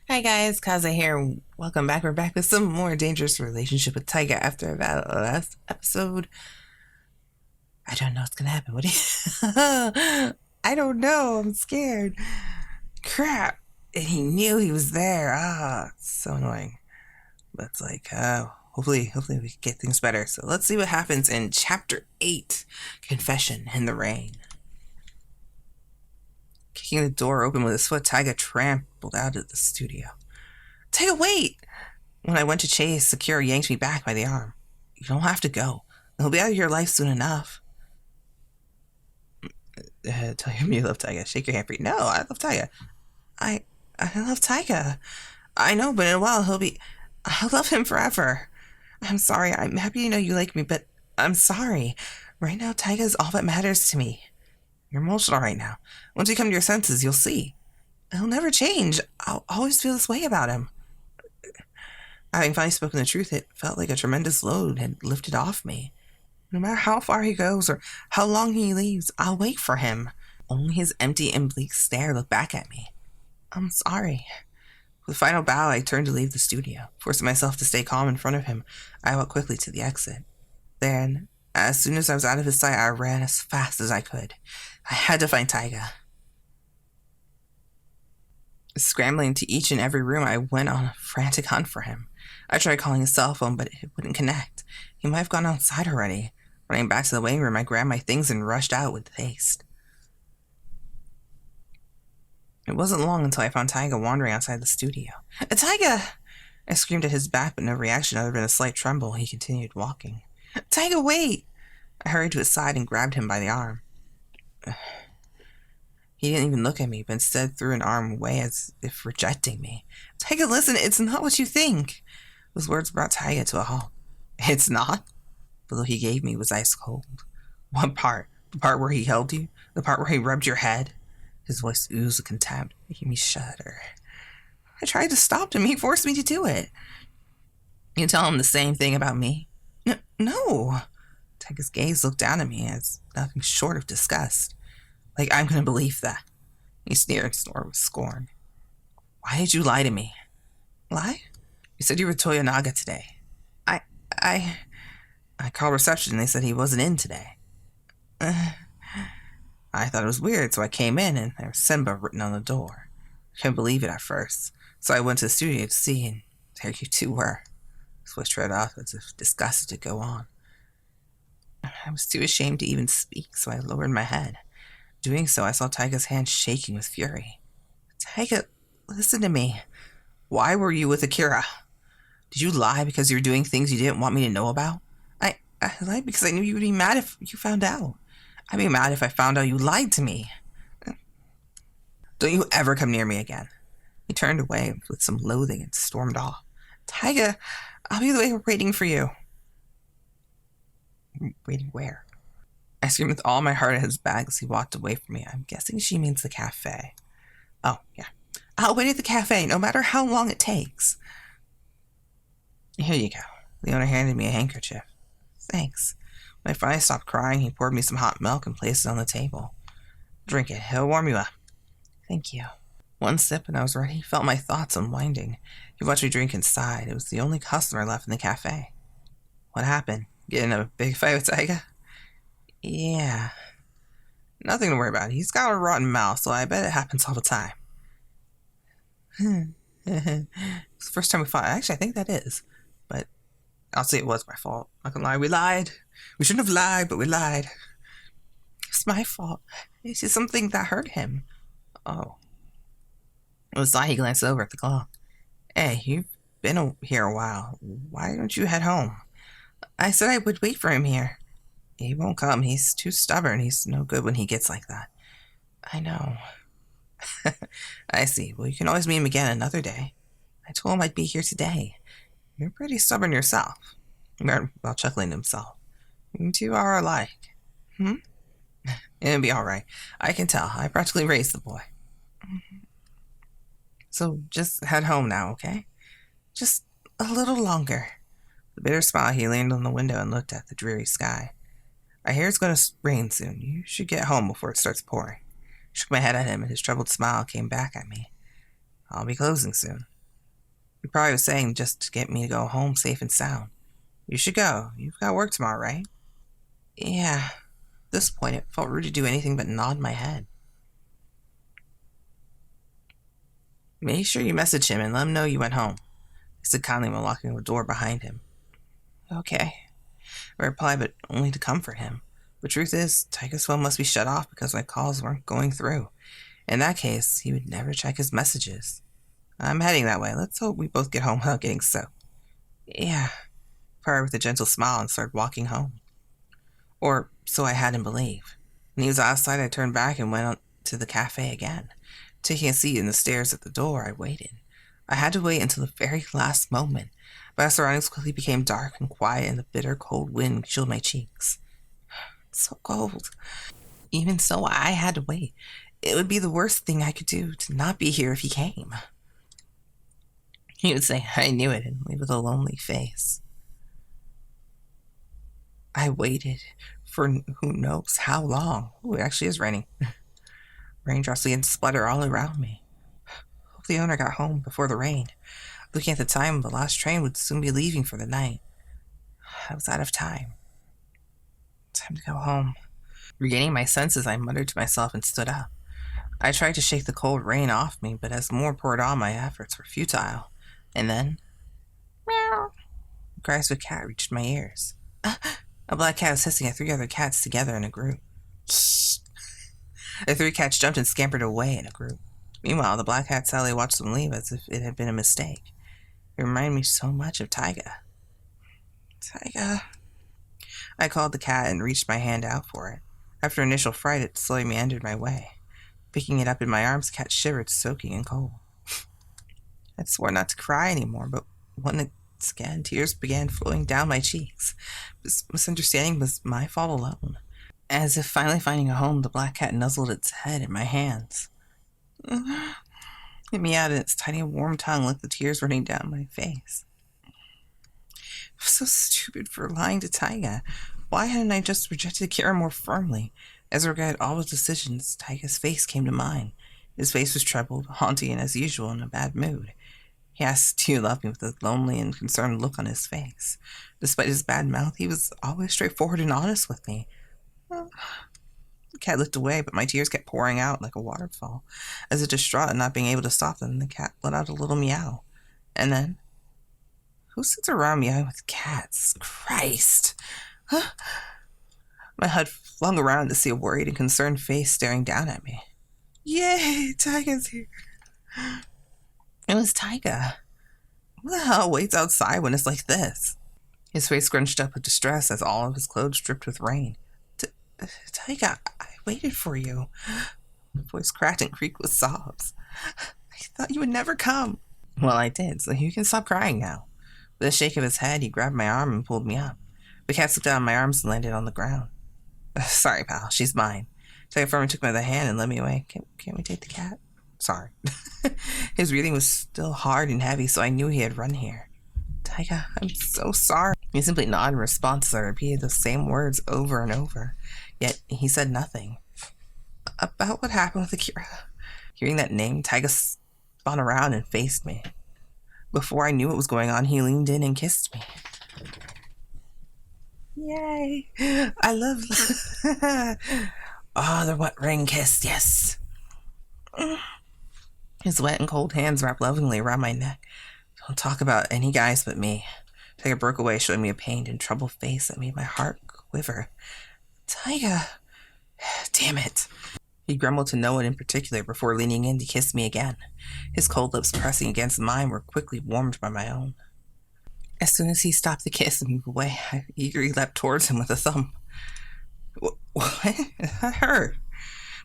Hi guys, Kaze here. Welcome back. We're back with some more dangerous relationship with Taiga after that last episode. I don't know what's gonna happen. What do you I don't know. I'm scared. Crap. And he knew he was there. It's so annoying. But it's like, hopefully we can get things better. So let's see what happens in chapter 8, Confession in the Rain. Kicking the door open with his foot, Taiga trampled out of the studio. Taiga, wait! When I went to chase, Akira yanked me back by the arm. You don't have to go. He'll be out of your life soon enough. Tell him you love Taiga. Shake your hand free. No, I love Taiga. I love Taiga. I know, but in a while I'll love him forever. I'm sorry. I'm happy to know you like me, but I'm sorry. Right now, Taiga is all that matters to me. You're emotional right now. Once you come to your senses, you'll see. He'll never change. I'll always feel this way about him. Having finally spoken the truth, it felt like a tremendous load had lifted off me. No matter how far he goes or how long he leaves, I'll wait for him. Only his empty and bleak stare looked back at me. I'm sorry. With a final bow, I turned to leave the studio. Forcing myself to stay calm in front of him, I walked quickly to the exit. Then, as soon as I was out of his sight, I ran as fast as I could. I had to find Taiga. Scrambling to each and every room, I went on a frantic hunt for him. I tried calling his cell phone, but it wouldn't connect. He might have gone outside already. Running back to the waiting room, I grabbed my things and rushed out with haste. It wasn't long until I found Taiga wandering outside the studio. Taiga! I screamed at his back, but no reaction other than a slight tremble. He continued walking. Taiga, wait! I hurried to his side and grabbed him by the arm. He didn't even look at me, but instead threw an arm away as if rejecting me. Taiga, listen, it's not what you think. Those words brought Taiga to a halt. It's not? The look he gave me was ice cold. What part? The part where he held you? The part where he rubbed your head? His voice oozed with contempt, making me shudder. I tried to stop him. He forced me to do it. You tell him the same thing about me? No. Taiga's gaze looked down at me as nothing short of disgust. Like I'm going to believe that. He sneered and snorted with scorn. Why did you lie to me? Lie? You said you were Toyonaga today. I called reception and they said he wasn't in today. I thought it was weird, so I came in and there was Senba written on the door. I couldn't believe it at first, so I went to the studio to see, and there you two were. His voice trailed off as if disgusted to go on. I was too ashamed to even speak, so I lowered my head. Doing so, I saw Taiga's hand shaking with fury. Taiga, listen to me. Why were you with Akira? Did you lie because you were doing things you didn't want me to know about? I lied because I knew you would be mad if you found out. I'd be mad if I found out you lied to me. Don't you ever come near me again. He turned away with some loathing and stormed off. Taiga, I'll be the way waiting for you. Waiting where? I screamed with all my heart at his back as he walked away from me. I'm guessing she means the cafe. Oh, yeah. I'll wait at the cafe, no matter how long it takes. Here you go. The owner handed me a handkerchief. Thanks. When I finally stopped crying, he poured me some hot milk and placed it on the table. Drink it. It'll warm you up. Thank you. One sip and I was ready. Felt my thoughts unwinding. He watched me drink inside. It was the only customer left in the cafe. What happened? Get in a big fight with Taiga? Yeah. Nothing to worry about. He's got a rotten mouth, so I bet it happens all the time. It's the first time we fought. Actually, I think that is. But I'll say it was my fault. Not gonna lie, we lied. We shouldn't have lied, but we lied. It's my fault. It's just something that hurt him. Oh. It was like he glanced over at the clock. Hey, you've been here a while. Why don't you head home? I said I would wait for him here. He won't come. He's too stubborn. He's no good when he gets like that. I know. I see. Well, you can always meet him again another day. I told him I'd be here today. You're pretty stubborn yourself. While chuckling to himself. You two are alike. It'll be alright. I can tell. I practically raised the boy. So just head home now, okay? Just a little longer. With a bitter smile, he leaned on the window and looked at the dreary sky. I hear it's going to rain soon. You should get home before it starts pouring. I shook my head at him, and his troubled smile came back at me. I'll be closing soon. He probably was saying just to get me to go home safe and sound. You should go. You've got work tomorrow, right? Yeah. At this point, it felt rude to do anything but nod my head. Make sure you message him and let him know you went home, he said kindly while locking the door behind him. Okay. I replied, but only to comfort him. The truth is, Taiga's phone must be shut off because my calls weren't going through. In that case, he would never check his messages. I'm heading that way. Let's hope we both get home without getting soaked. Yeah. Purred with a gentle smile and started walking home. Or so I had him believe. When he was outside, I turned back and went on to the cafe again. Taking a seat in the stairs at the door, I waited. I had to wait until the very last moment. My surroundings quickly became dark and quiet, and the bitter, cold wind chilled my cheeks. It's so cold. Even so, I had to wait. It would be the worst thing I could do to not be here if he came. He would say, I knew it, and leave with a lonely face. I waited for who knows how long. Ooh, it actually is raining. Raindrops began to splatter all around me. Hope the owner got home before the rain. Looking at the time, the last train would soon be leaving for the night. I was out of time. Time to go home. Regaining my senses, I muttered to myself and stood up. I tried to shake the cold rain off me, but as more poured on, my efforts were futile. And then, meow, the cries of a cat reached my ears. A black cat was hissing at 3 other cats together in a group. The 3 cats jumped and scampered away in a group. Meanwhile, the black cat sadly watched them leave as if it had been a mistake. It reminded me so much of Taiga. Taiga. I called the cat and reached my hand out for it. After initial fright, it slowly meandered my way. Picking it up in my arms, the cat shivered, soaking in cold. I swore not to cry anymore, but once again, tears began flowing down my cheeks. This misunderstanding was my fault alone. As if finally finding a home, the black cat nuzzled its head in my hands. It meowed, and its tiny warm tongue licked the tears running down my face. I was so stupid for lying to Taiga. Why hadn't I just rejected Akira more firmly? As I regretted all his decisions, Taiga's face came to mind. His face was troubled, haunting, and as usual, in a bad mood. He asked, "Do you love me?" with a lonely and concerned look on his face. Despite his bad mouth, he was always straightforward and honest with me. The cat looked away, but my tears kept pouring out like a waterfall. As if distraught and not being able to stop them, the cat let out a little meow. And then, who sits around meowing with cats? Christ! My head flung around to see a worried and concerned face staring down at me. Yay! Taiga's here. It was Taiga. Who the hell waits outside when it's like this? His face scrunched up with distress as all of his clothes dripped with rain. Taiga, I waited for you. The voice cracked and creaked with sobs. I thought you would never come. Well, I did, so you can stop crying now. With a shake of his head, he grabbed my arm and pulled me up. The cat slipped out of my arms and landed on the ground. Sorry, pal, she's mine. Taiga firmly took me by the hand and led me away. Can't we take the cat? Sorry. His breathing was still hard and heavy, so I knew he had run here. Taiga, I'm so sorry. He simply nodded in response as I repeated the same words over and over. Yet he said nothing. About what happened with Akira. Hearing that name, Taiga spun around and faced me. Before I knew what was going on, he leaned in and kissed me. Yay! I love... Oh, the wet ring kiss, yes. His wet and cold hands wrapped lovingly around my neck. Don't talk about any guys but me. Taiga broke away, showing me a pained and troubled face that made my heart quiver. Taiga. Damn it. He grumbled to no one in particular before leaning in to kiss me again. His cold lips pressing against mine were quickly warmed by my own. As soon as he stopped the kiss and moved away, I eagerly leapt towards him with a thump. What? That hurt.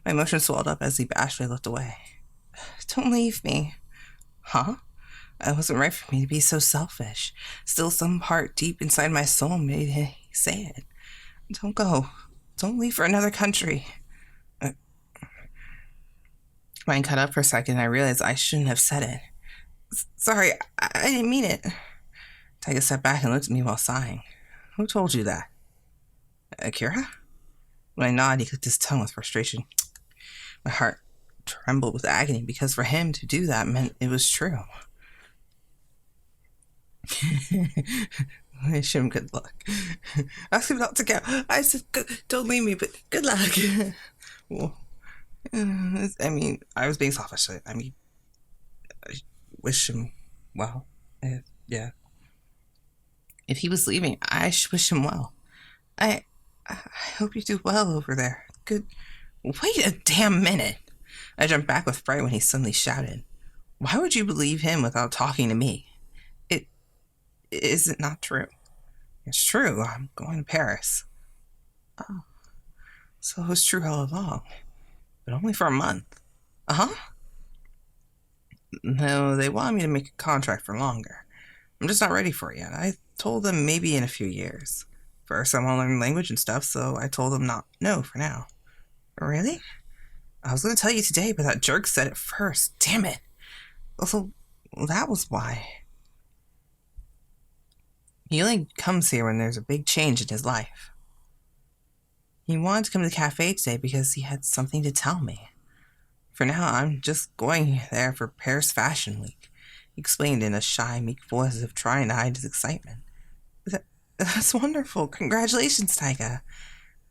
My emotions swelled up as he bashfully looked away. Don't leave me. Huh? It wasn't right for me to be so selfish. Still, some part deep inside my soul made him say it. Don't go. Don't leave for another country. Mine cut up for a second, and I realized I shouldn't have said it. Sorry, I didn't mean it. Taiga stepped back and looked at me while sighing. Who told you that? Akira? When I nodded, he clicked his tongue with frustration. My heart trembled with agony because for him to do that meant it was true. Wish him good luck. Ask him not to go. I said, don't leave me, but good luck. Well, I mean, I was being selfish. I mean, I wish him well. Yeah. If he was leaving, I should wish him well. I hope you do well over there. Good. Wait a damn minute. I jumped back with fright when he suddenly shouted, "Why would you believe him without talking to me? Is it not true?" "It's true. I'm going to Paris." "Oh, so it was true all along, but only for a month." "Uh-huh." "No, they wanted me to make a contract for longer. I'm just not ready for it yet. I told them maybe in a few years. First, I want to learn language and stuff, so I told them no for now." "Really?" "I was going to tell you today, but that jerk said it first. Damn it." "Also, that was why." He only comes here when there's a big change in his life. He wanted to come to the cafe today because he had something to tell me. For now, I'm just going there for Paris Fashion Week, he explained in a shy, meek voice as if trying to hide his excitement. That's wonderful. Congratulations, Taiga."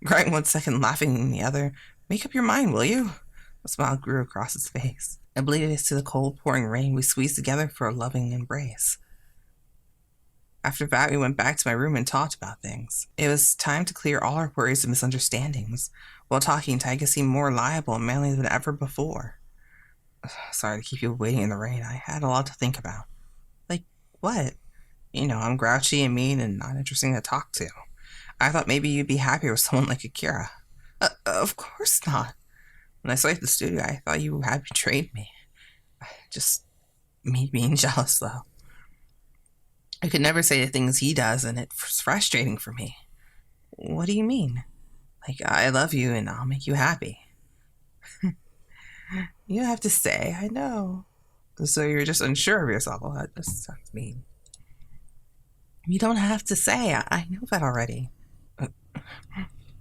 Crying one second, laughing in the other. "Make up your mind, will you?" A smile grew across his face. Oblivious to the cold, pouring rain, we squeezed together for a loving embrace. After that, we went back to my room and talked about things. It was time to clear all our worries and misunderstandings. While talking, Taiga seemed more liable and manly than ever before. "Sorry to keep you waiting in the rain. I had a lot to think about." "Like what?" "You know, I'm grouchy and mean and not interesting to talk to. I thought maybe you'd be happier with someone like Akira." Of course not. When I saw you at the studio, I thought you had betrayed me. Just me being jealous, though. I could never say the things he does, and it's frustrating for me." "What do you mean?" "Like, I love you, and I'll make you happy." "You have to say, I know." "So you're just unsure of yourself?" "Well, that just sounds mean." "You don't have to say. I know that already."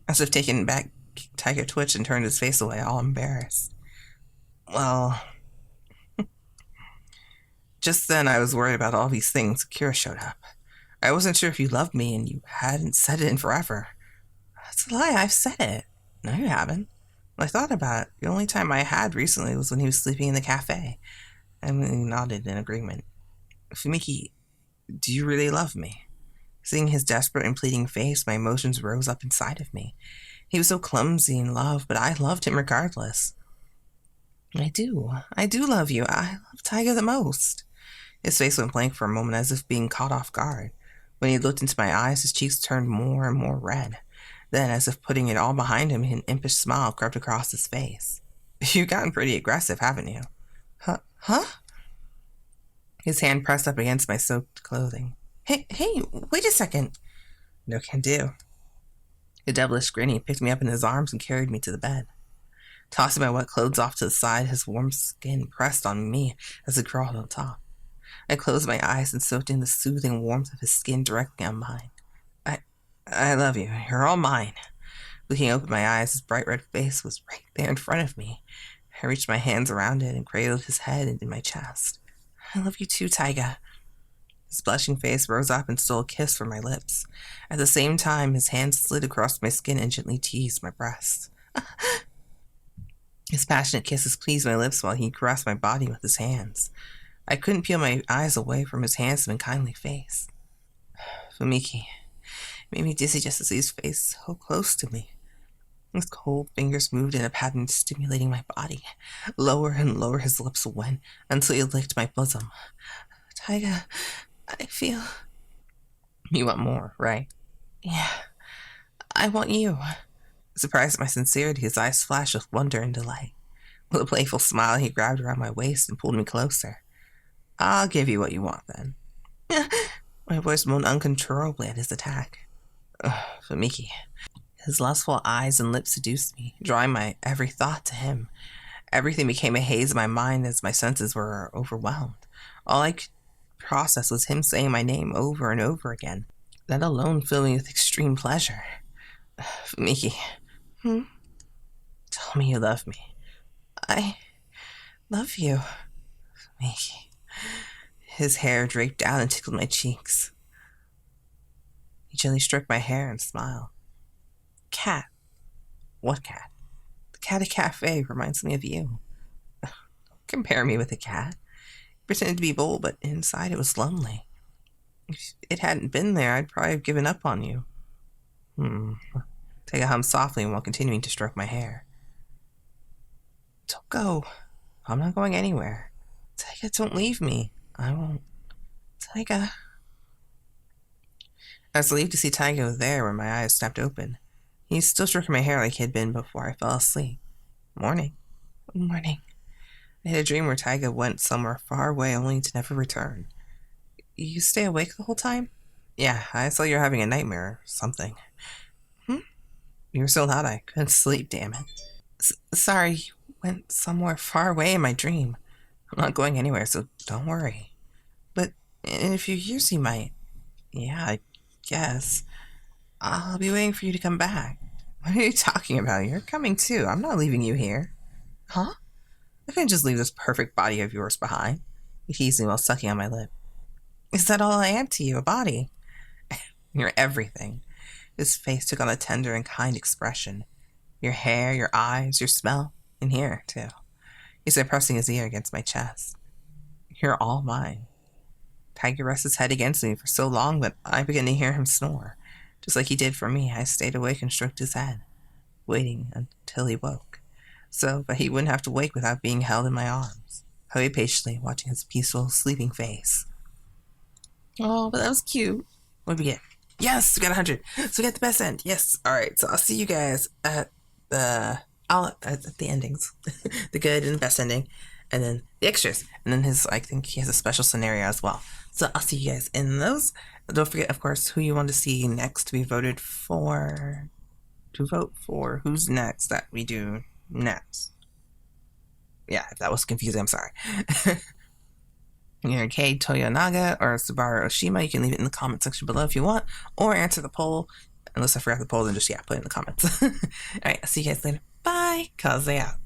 As if taken back, Taiga twitched and turned his face away, all embarrassed. "Well..." Just then, I was worried about all these things. Akira showed up. "I wasn't sure if you loved me, and you hadn't said it in forever." "That's a lie. I've said it." "No, you haven't." "Well, I thought about it. The only time I had recently was when he was sleeping in the cafe." And we nodded in agreement. "Fumiki, do you really love me?" Seeing his desperate and pleading face, my emotions rose up inside of me. He was so clumsy in love, but I loved him regardless. I do love you. I love Taiga the most." His face went blank for a moment as if being caught off guard. When he looked into my eyes, his cheeks turned more and more red. Then, as if putting it all behind him, an impish smile crept across his face. "You've gotten pretty aggressive, haven't you?" Huh? His hand pressed up against my soaked clothing. Hey, wait a second." "No can do." A devilish grin, he picked me up in his arms and carried me to the bed. Tossing my wet clothes off to the side, his warm skin pressed on me as he crawled on top. I closed my eyes and soaked in the soothing warmth of his skin directly on mine. I love you. You're all mine." Looking open my eyes, his bright red face was right there in front of me. I reached my hands around it and cradled his head into my chest. "I love you too, Taiga." His blushing face rose up and stole a kiss from my lips. At the same time, his hand slid across my skin and gently teased my breasts. His passionate kisses pleased my lips while he caressed my body with his hands. I couldn't peel my eyes away from his handsome and kindly face. Fumiki made me dizzy just to see his face so close to me. His cold fingers moved in a pattern stimulating my body. Lower and lower his lips went until he licked my bosom. "Taiga, I feel..." "You want more, right?" "Yeah, I want you." Surprised at my sincerity, his eyes flashed with wonder and delight. With a playful smile, he grabbed around my waist and pulled me closer. "I'll give you what you want, then." My voice moaned uncontrollably at his attack. Fumiki. His lustful eyes and lips seduced me, drawing my every thought to him. Everything became a haze in my mind as my senses were overwhelmed. All I could process was him saying my name over and over again. That alone filled me with extreme pleasure. "Fumiki, tell me you love me." Love you. Fumiki. His hair draped down and tickled my cheeks. He gently stroked my hair and smiled. Cat. What cat? The cat at cafe reminds me of you. Don't compare me with a cat. He pretended to be bold, but inside it was lonely. If it hadn't been there, I'd probably have given up on you. Taiga hummed softly while continuing to stroke my hair. Don't go. I'm not going anywhere. Taiga, don't leave me. I won't. Taiga. I was relieved to see Taiga there when my eyes snapped open. He still stroking my hair like he had been before I fell asleep. Morning. Morning. I had a dream where Taiga went somewhere far away only to never return. You stay awake the whole time? Yeah, I saw you were having a nightmare or something. You were so loud I couldn't sleep, damn it. Sorry, you went somewhere far away in my dream. I'm not going anywhere, so don't worry. But in a few years you might. Yeah, I guess. I'll be waiting for you to come back. What are you talking about? You're coming too. I'm not leaving you here. Huh? I couldn't just leave this perfect body of yours behind. He teased me while sucking on my lip. Is that all I am to you, a body? You're everything. His face took on a tender and kind expression. Your hair, your eyes, your smell, and here, too. He said, pressing his ear against my chest. You're all mine. Taiga rested his head against me for so long that I began to hear him snore. Just like he did for me, I stayed awake and stroked his head, waiting until he woke. But he wouldn't have to wake without being held in my arms. I waited patiently, watching his peaceful, sleeping face. Oh, but that was cute. What did we get? Yes, we got 100. So we got the best end. Yes. All right. So I'll see you guys at the endings, the good and the best ending, and then the extras, and then I think he has a special scenario as well. So I'll see you guys in those. Don't forget, of course, who you want to see next to be voted for. To vote for who's next that we do next. Yeah, if that was confusing, I'm sorry. Ryouhei, Toyonaga, or Subaru Oshima, you can leave it in the comment section below if you want, or answer the poll. Unless I forgot the poll, then just, put it in the comments. Alright, I'll see you guys later. Bye! Kaze out.